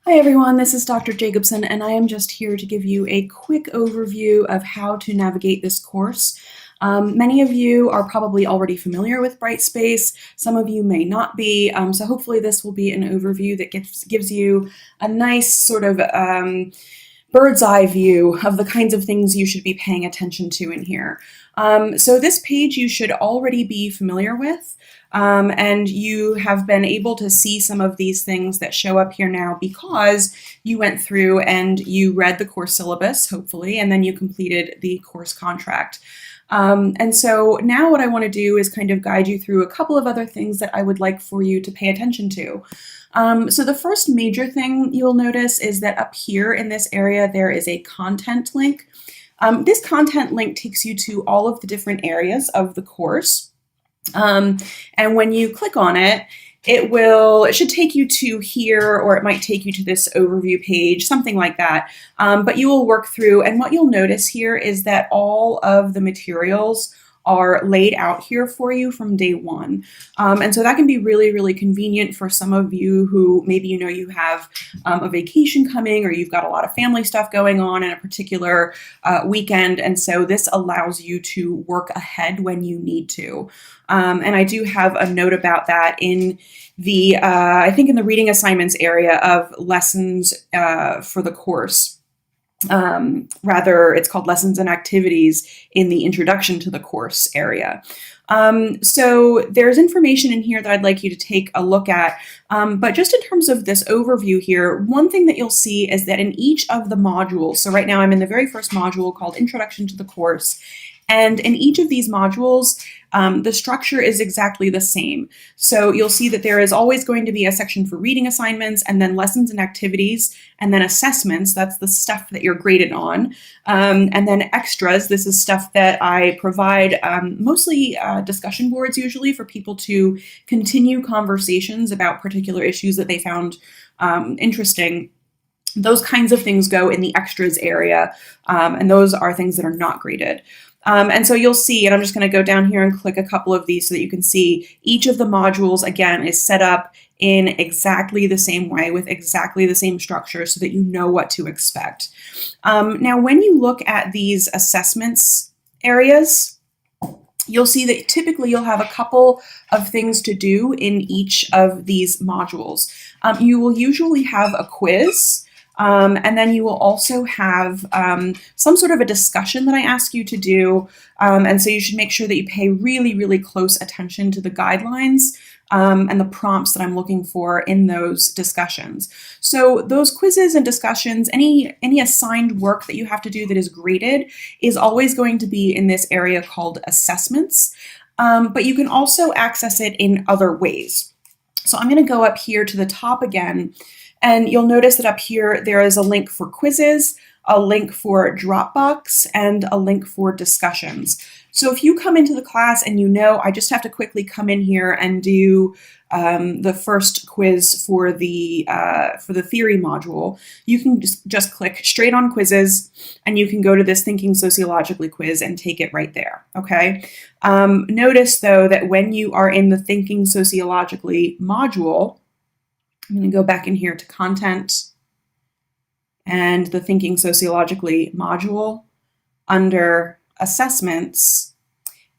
Hi everyone, this is Dr. Jacobson, and I am just here to give you a quick overview of how to navigate this course. Many of you are probably already familiar with Brightspace, some of you may not be, so hopefully this will be an overview that gives you a nice sort of bird's eye view of the kinds of things you should be paying attention to in here. So this page you should already be familiar with. And you have been able to see some of these things that show up here now because you went through and you read the course syllabus, hopefully, and then you completed the course contract. And so now what I want to do is kind of guide you through a couple of other things that I would like for you to pay attention to. So the first major thing you'll notice is that up here in this area there is a content link. This content link takes you to all of the different areas of the course. And when you click on it, it should take you to here, or it might take you to this overview page, something like that. But you will work through, and what you'll notice here is that all of the materials are laid out here for you from day one. And so that can be really, really convenient for some of you who maybe you have a vacation coming, or you've got a lot of family stuff going on in a particular weekend. And so this allows you to work ahead when you need to. And I do have a note about that in the, I think in the reading assignments area of lessons for the course. Rather, it's called Lessons and Activities in the Introduction to the Course area. So there's information in here that I'd like you to take a look at. But just in terms of this overview here, one thing that you'll see is that in each of the modules, so right now I'm in the very first module called Introduction to the Course, and in each of these modules, the structure is exactly the same. So you'll see that there is always going to be a section for reading assignments, and then lessons and activities, and then assessments. That's the stuff that you're graded on. And then extras. This is stuff that I provide, mostly discussion boards usually, for people to continue conversations about particular issues that they found interesting. Those kinds of things go in the extras area, and those are things that are not graded. And so you'll see, and I'm just going to go down here and click a couple of these so that you can see each of the modules, again, is set up in exactly the same way with exactly the same structure so that you know what to expect. Now, when you look at these assessments areas, you'll see that typically you'll have a couple of things to do in each of these modules. You will usually have a quiz. And then you will also have some sort of a discussion that I ask you to do. And so you should make sure that you pay really, really close attention to the guidelines and the prompts that I'm looking for in those discussions. So those quizzes and discussions, any assigned work that you have to do that is graded is always going to be in this area called assessments. But you can also access it in other ways. So I'm going to go up here to the top again. And you'll notice that up here, there is a link for quizzes, a link for Dropbox, and a link for discussions. So if you come into the class and I just have to quickly come in here and do the first quiz for the theory module, you can just click straight on quizzes, and you can go to this Thinking Sociologically quiz and take it right there, okay? Notice, though, that when you are in the Thinking Sociologically module, I'm going to go back in here to content and the Thinking Sociologically module under assessments,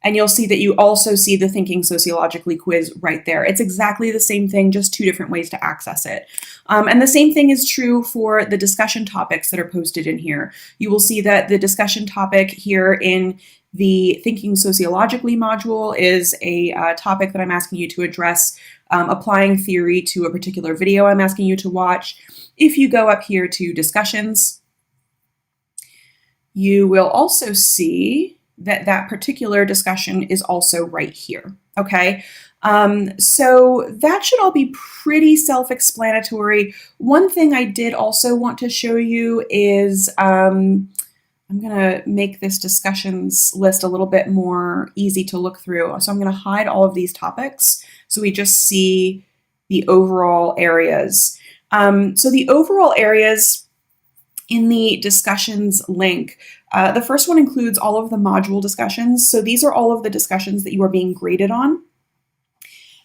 and you'll see that you also see the Thinking Sociologically quiz right there. It's exactly the same thing, just two different ways to access it. And the same thing is true for the discussion topics that are posted in here. You will see that the discussion topic here in the Thinking Sociologically module is a topic that I'm asking you to address, applying theory to a particular video I'm asking you to watch. If you go up here to discussions, you will also see that that particular discussion is also right here, okay? So that should all be pretty self-explanatory. One thing I did also want to show you is, I'm going to make this discussions list a little bit more easy to look through. So I'm going to hide all of these topics so we just see the overall areas. So the overall areas in the discussions link, the first one includes all of the module discussions. So these are all of the discussions that you are being graded on.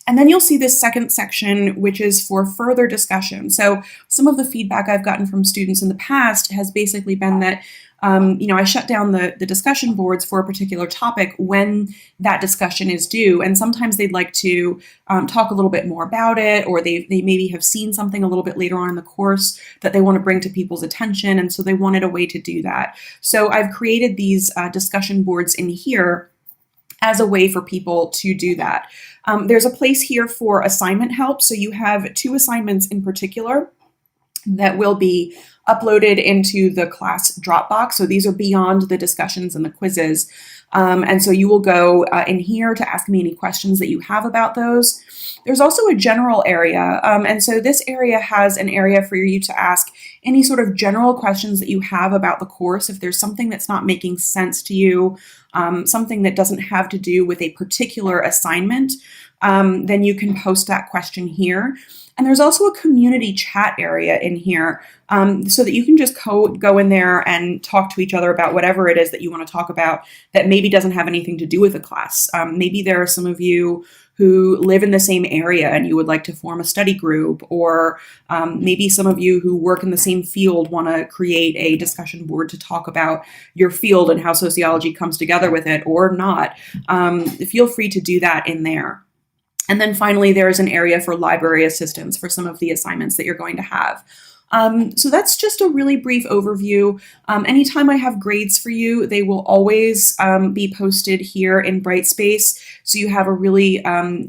And then you'll see this second section, which is for further discussion. So some of the feedback I've gotten from students in the past has basically been that I shut down the discussion boards for a particular topic when that discussion is due. And sometimes they'd like to talk a little bit more about it, or they maybe have seen something a little bit later on in the course that they want to bring to people's attention. And so they wanted a way to do that. So I've created these discussion boards in here as a way for people to do that. There's a place here for assignment help. So you have 2 assignments in particular that will be uploaded into the class Dropbox. So these are beyond the discussions and the quizzes. And so you will go in here to ask me any questions that you have about those. There's also a general area. And so this area has an area for you to ask any sort of general questions that you have about the course. If there's something that's not making sense to you, something that doesn't have to do with a particular assignment, then you can post that question here. And there's also a community chat area in here so that you can just go in there and talk to each other about whatever it is that you want to talk about that maybe doesn't have anything to do with the class. Maybe there are some of you who live in the same area and you would like to form a study group, or maybe some of you who work in the same field want to create a discussion board to talk about your field and how sociology comes together with it or not. Feel free to do that in there. And then finally, there is an area for library assistance for some of the assignments that you're going to have. So that's just a really brief overview. Anytime I have grades for you, they will always be posted here in Brightspace. So you have a really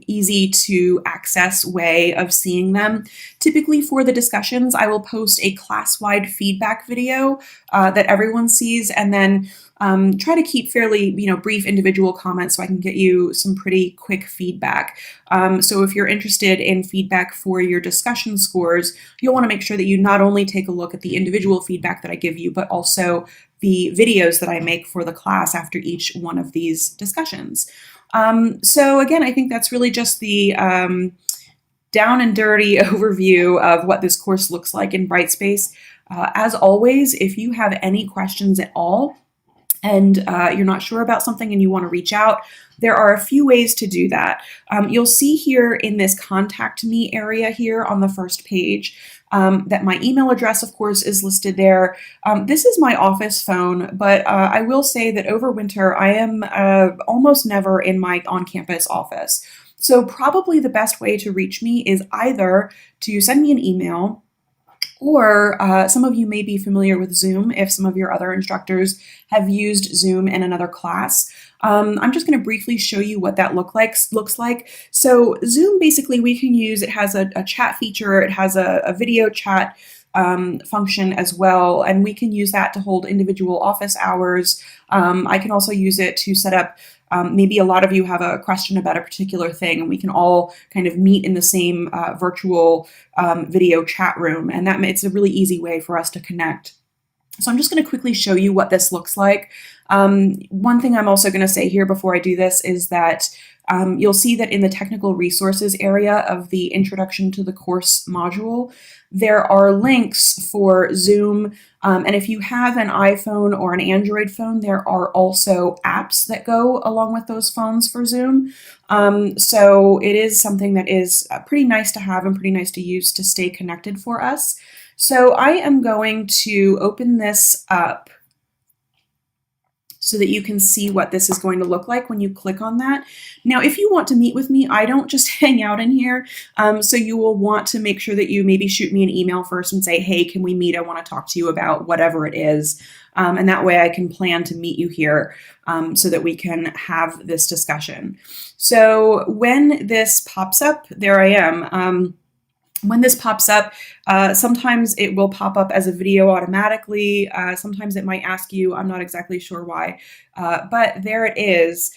easy to access way of seeing them. Typically for the discussions, I will post a class-wide feedback video that everyone sees, and then try to keep fairly, brief individual comments so I can get you some pretty quick feedback. So if you're interested in feedback for your discussion scores, you'll want to make sure that you not only take a look at the individual feedback that I give you, but also the videos that I make for the class after each one of these discussions. So again, I think that's really just the down and dirty overview of what this course looks like in Brightspace. As always, if you have any questions at all, and you're not sure about something and you want to reach out, there are a few ways to do that. You'll see here in this contact me area here on the first page that my email address, of course, is listed there. This is my office phone, but I will say that over winter, I am almost never in my on-campus office. So probably the best way to reach me is either to send me an email, or some of you may be familiar with Zoom if some of your other instructors have used Zoom in another class. I'm just going to briefly show you what that looks like. So Zoom, basically, we can use, it has a chat feature, it has a video chat function as well, and we can use that to hold individual office hours. I can also use it to set up, maybe a lot of you have a question about a particular thing, and we can all kind of meet in the same virtual video chat room, and it's a really easy way for us to connect. So I'm just going to quickly show you what this looks like. One thing I'm also going to say here before I do this is that you'll see that in the technical resources area of the Introduction to the Course module, there are links for Zoom. And if you have an iPhone or an Android phone, there are also apps that go along with those phones for Zoom. So it is something that is pretty nice to have and pretty nice to use to stay connected for us. So I am going to open this up so that you can see what this is going to look like when you click on that. Now, if you want to meet with me, I don't just hang out in here. So you will want to make sure that you maybe shoot me an email first and say, hey, can we meet? I want to talk to you about whatever it is. And that way I can plan to meet you here so that we can have this discussion. So when this pops up, there I am. When this pops up, sometimes it will pop up as a video automatically. Sometimes it might ask you, I'm not exactly sure why, but there it is.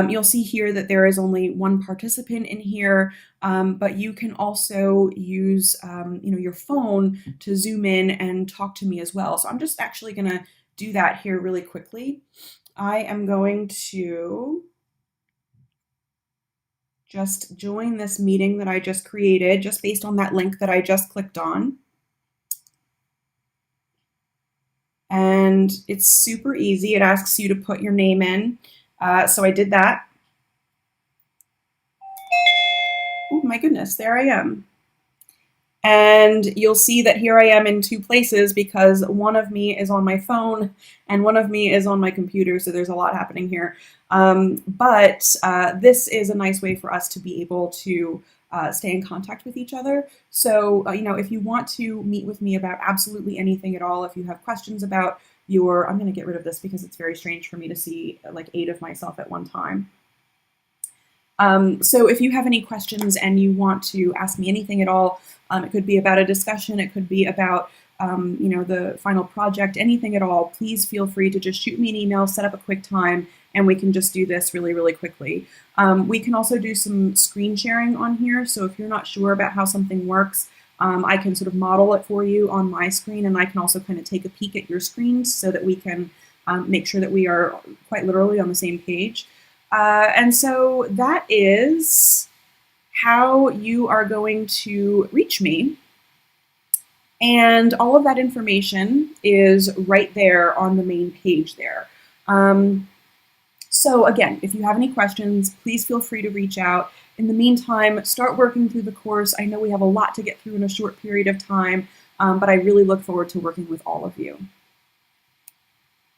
You'll see here that there is only one participant in here, but you can also use your phone to zoom in and talk to me as well. So I'm just actually going to do that here really quickly. I am going to just join this meeting that I just created just based on that link that I just clicked on. And it's super easy. It asks you to put your name in. So I did that. Ooh, my goodness, there I am. And you'll see that here I am in two places because one of me is on my phone and one of me is on my computer, so there's a lot happening here. But this is a nice way for us to be able to stay in contact with each other. So, if you want to meet with me about absolutely anything at all, if you have questions about I'm going to get rid of this because it's very strange for me to see like 8 of myself at one time. So if you have any questions and you want to ask me anything at all, it could be about a discussion, it could be about the final project, anything at all, please feel free to just shoot me an email, set up a quick time, and we can just do this really, really quickly. We can also do some screen sharing on here, so if you're not sure about how something works, I can sort of model it for you on my screen, and I can also kind of take a peek at your screens so that we can make sure that we are quite literally on the same page. And so that is how you are going to reach me. And all of that information is right there on the main page there. So again, if you have any questions, please feel free to reach out. In the meantime, start working through the course. I know we have a lot to get through in a short period of time, but I really look forward to working with all of you.